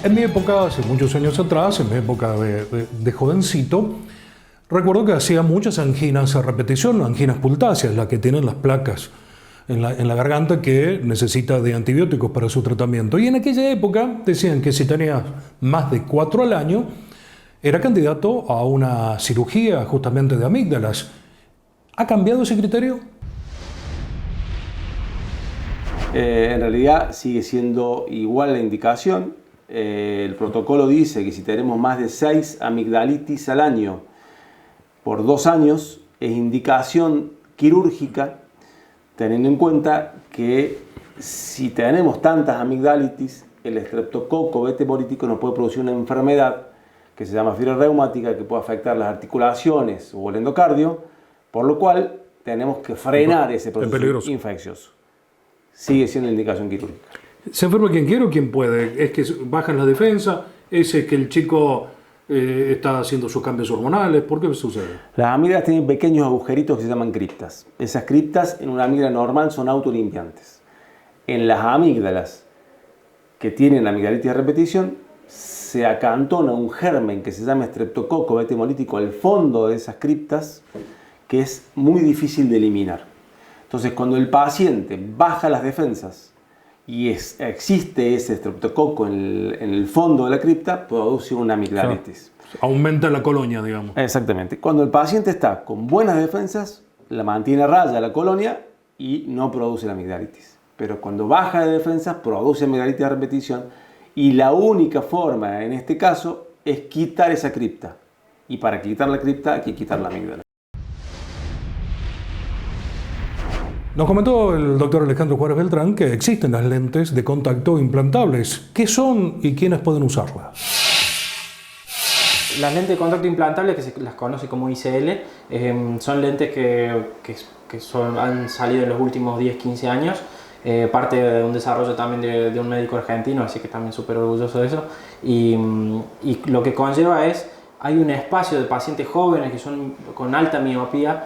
En mi época, hace muchos años atrás, en mi época de jovencito, recuerdo que hacía muchas anginas a repetición, anginas pultáceas, las que tienen las placas en la garganta que necesita de antibióticos para su tratamiento. Y en aquella época decían que si tenías más de 4 al año, era candidato a una cirugía justamente de amígdalas. ¿Ha cambiado ese criterio? En realidad sigue siendo igual la indicación. El protocolo dice que si tenemos más de 6 amigdalitis al año por 2 años, es indicación quirúrgica, teniendo en cuenta que si tenemos tantas amigdalitis, el estreptococo beta hemolítico nos puede producir una enfermedad que se llama fiebre reumática, que puede afectar las articulaciones o el endocardio, por lo cual tenemos que frenar ese proceso infeccioso. Sigue siendo la indicación quirúrgica. ¿Se enferma quien quiere o quien puede? ¿Es que bajan la defensa? ¿Es que el chico está haciendo sus cambios hormonales? ¿Por qué sucede? Las amígdalas tienen pequeños agujeritos que se llaman criptas. Esas criptas en una amígdala normal son autolimpiantes. En las amígdalas que tienen amigdalitis de repetición, se acantona un germen que se llama estreptococo beta hemolítico al fondo de esas criptas, que es muy difícil de eliminar. Entonces, cuando el paciente baja las defensas y existe ese estreptococo en el fondo de la cripta, produce una amigdalitis. Claro. Aumenta la colonia, digamos. Exactamente. Cuando el paciente está con buenas defensas, la mantiene a raya la colonia y no produce la amigdalitis. Pero cuando baja de defensas, produce amigdalitis de repetición, y la única forma en este caso es quitar esa cripta. Y para quitar la cripta hay que quitar la amígdala. Nos comentó el doctor Alejandro Juárez Beltrán que existen las lentes de contacto implantables. ¿Qué son y quiénes pueden usarlas? Las lentes de contacto implantables, que se las conoce como ICL, son lentes que han salido en los últimos 10-15 años. Parte de un desarrollo también de un médico argentino, así que también súper orgulloso de eso. Y lo que conlleva es, hay un espacio de pacientes jóvenes que son con alta miopía.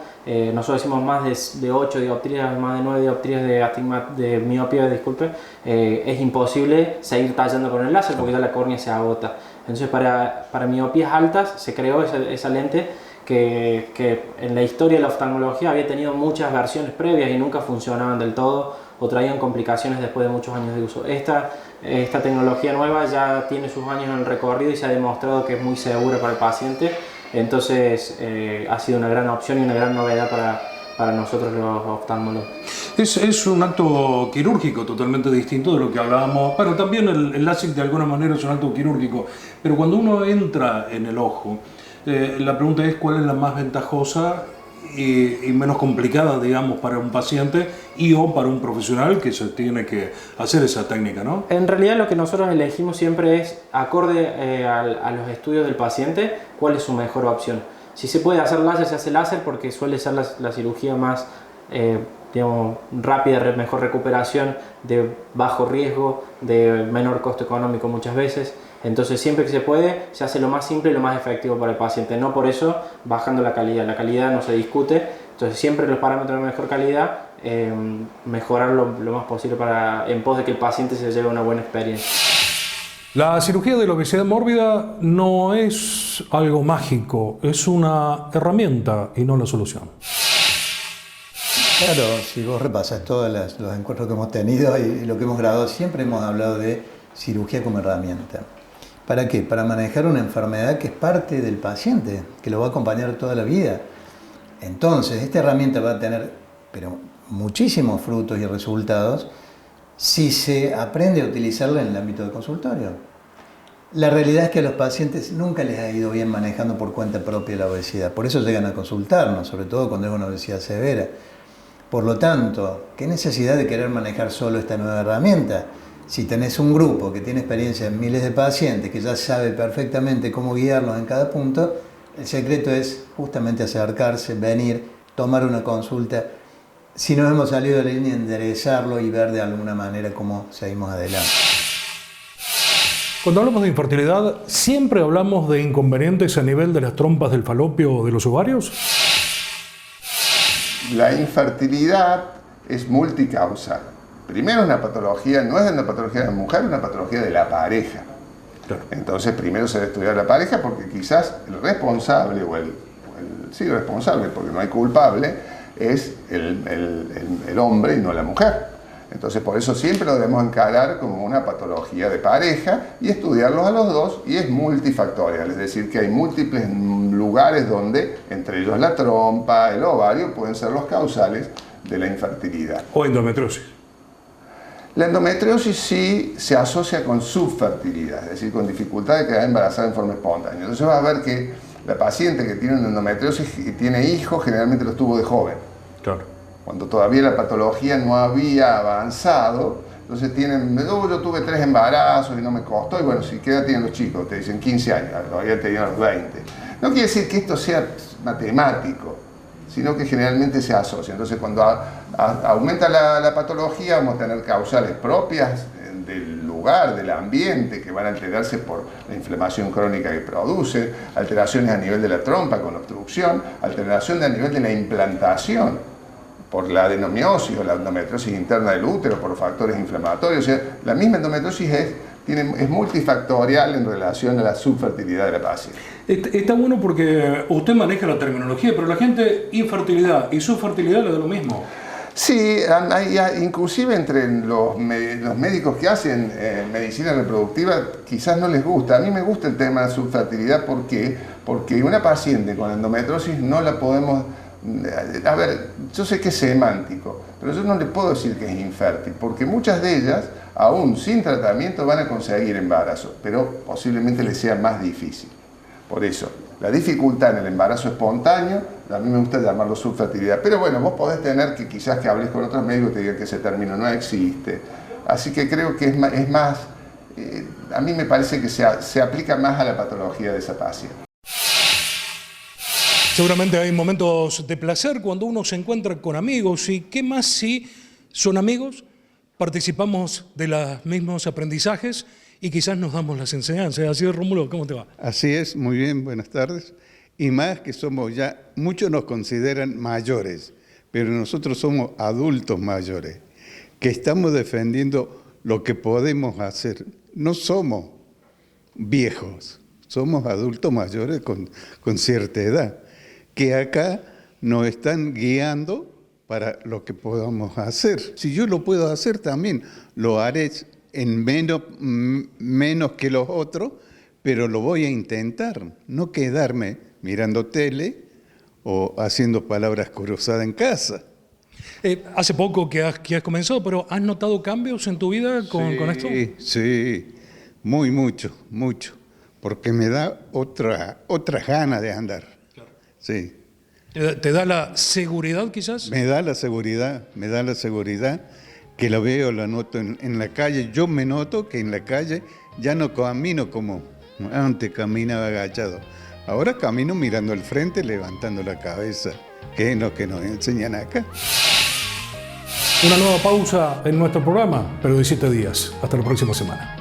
Nosotros decimos más de 8 dioptrías, más de 9 dioptrías de miopía, disculpe. Es imposible seguir tallando con el láser porque ya la córnea se agota. Entonces para miopías altas se creó esa lente que en la historia de la oftalmología había tenido muchas versiones previas y nunca funcionaban del todo o traían complicaciones después de muchos años de uso. Esta tecnología nueva ya tiene sus años en el recorrido y se ha demostrado que es muy segura para el paciente. Entonces ha sido una gran opción y una gran novedad para nosotros los oftalmólogos. Es un acto quirúrgico totalmente distinto de lo que hablábamos. Bueno, también el LASIK de alguna manera es un acto quirúrgico, pero cuando uno entra en el ojo, la pregunta es cuál es la más ventajosa y menos complicada, digamos, para un paciente y o para un profesional que se tiene que hacer esa técnica, ¿no? En realidad lo que nosotros elegimos siempre es, acorde a los estudios del paciente, cuál es su mejor opción. Si se puede hacer láser, se hace láser porque suele ser la cirugía más digamos, rápida, mejor recuperación, de bajo riesgo, de menor costo económico muchas veces. Entonces siempre que se puede, se hace lo más simple y lo más efectivo para el paciente. No por eso bajando la calidad no se discute. Entonces siempre los parámetros de mejor calidad, mejorar lo más posible en pos de que el paciente se lleve una buena experiencia. La cirugía de la obesidad mórbida no es algo mágico, es una herramienta y no la solución. Claro, si vos repasas todos los encuentros que hemos tenido y lo que hemos grabado, siempre hemos hablado de cirugía como herramienta. ¿Para qué? Para manejar una enfermedad que es parte del paciente, que lo va a acompañar toda la vida. Entonces, esta herramienta va a tener muchísimos frutos y resultados si se aprende a utilizarla en el ámbito del consultorio. La realidad es que a los pacientes nunca les ha ido bien manejando por cuenta propia la obesidad. Por eso llegan a consultarnos, sobre todo cuando es una obesidad severa. Por lo tanto, ¿qué necesidad de querer manejar solo esta nueva herramienta? Si tenés un grupo que tiene experiencia en miles de pacientes, que ya sabe perfectamente cómo guiarlos en cada punto, el secreto es justamente acercarse, venir, tomar una consulta. Si nos hemos salido de la línea, enderezarlo y ver de alguna manera cómo seguimos adelante. Cuando hablamos de infertilidad, ¿siempre hablamos de inconvenientes a nivel de las trompas del falopio o de los ovarios? La infertilidad es multicausal. Primero, una patología, no es una patología de la mujer, es una patología de la pareja. Claro. Entonces primero se debe estudiar la pareja porque quizás el responsable sí, responsable, porque no hay culpable, es el hombre y no la mujer. Entonces por eso siempre lo debemos encarar como una patología de pareja y estudiarlos a los dos, y es multifactorial, es decir que hay múltiples lugares donde, entre ellos la trompa, el ovario, pueden ser los causales de la infertilidad. O endometriosis. La endometriosis sí se asocia con subfertilidad, es decir, con dificultad de quedar embarazada en forma espontánea. Entonces vas a ver que la paciente que tiene una endometriosis y tiene hijos generalmente los tuvo de joven. Claro. Cuando todavía la patología no había avanzado, entonces yo tuve 3 embarazos y no me costó, y bueno, si ¿qué edad tienen los chicos? Te dicen 15 años, todavía tenían los 20. No quiere decir que esto sea matemático, sino que generalmente se asocia. Entonces cuando aumenta la patología, vamos a tener causales propias del lugar, del ambiente, que van a alterarse por la inflamación crónica que produce, alteraciones a nivel de la trompa con obstrucción, alteración a nivel de la implantación, por la adenomiosis o la endometriosis interna del útero, por los factores inflamatorios. O sea, la misma endometriosis es multifactorial en relación a la subfertilidad de la paciente. Está bueno porque usted maneja la terminología, pero la gente infertilidad y subfertilidad le da lo mismo. Sí, inclusive entre los médicos que hacen medicina reproductiva quizás no les gusta. A mí me gusta el tema de la subfertilidad. ¿Por qué? Porque una paciente con endometriosis no la podemos... A ver, yo sé que es semántico, pero yo no le puedo decir que es infértil, porque muchas de ellas, aún sin tratamiento, van a conseguir embarazo, pero posiblemente les sea más difícil. Por eso, la dificultad en el embarazo espontáneo, a mí me gusta llamarlo subfertilidad, pero bueno, vos podés tener que quizás que hables con otros médicos y te digan que ese término no existe. Así que creo que es más a mí me parece que se aplica más a la patología de esa paciente. Seguramente hay momentos de placer cuando uno se encuentra con amigos, y qué más si son amigos, participamos de los mismos aprendizajes y quizás nos damos las enseñanzas. Así es, Rómulo, ¿cómo te va? Así es, muy bien, buenas tardes. Y más que somos ya, muchos nos consideran mayores, pero nosotros somos adultos mayores, que estamos defendiendo lo que podemos hacer. No somos viejos, somos adultos mayores con cierta edad, que acá nos están guiando para lo que podamos hacer. Si yo lo puedo hacer también, lo haré en menos que los otros, pero lo voy a intentar, no quedarme mirando tele o haciendo palabras cruzadas en casa. Hace poco que has comenzado, pero ¿has notado cambios en tu vida con esto? Sí, mucho, porque me da otra gana de andar. Claro. Sí. ¿Te da la seguridad quizás? Me da la seguridad que lo veo, lo noto en la calle. Yo me noto que en la calle ya no camino como antes caminaba agachado. Ahora camino mirando al frente, levantando la cabeza, que es lo que nos enseñan acá. Una nueva pausa en nuestro programa, pero de 7 días. Hasta la próxima semana.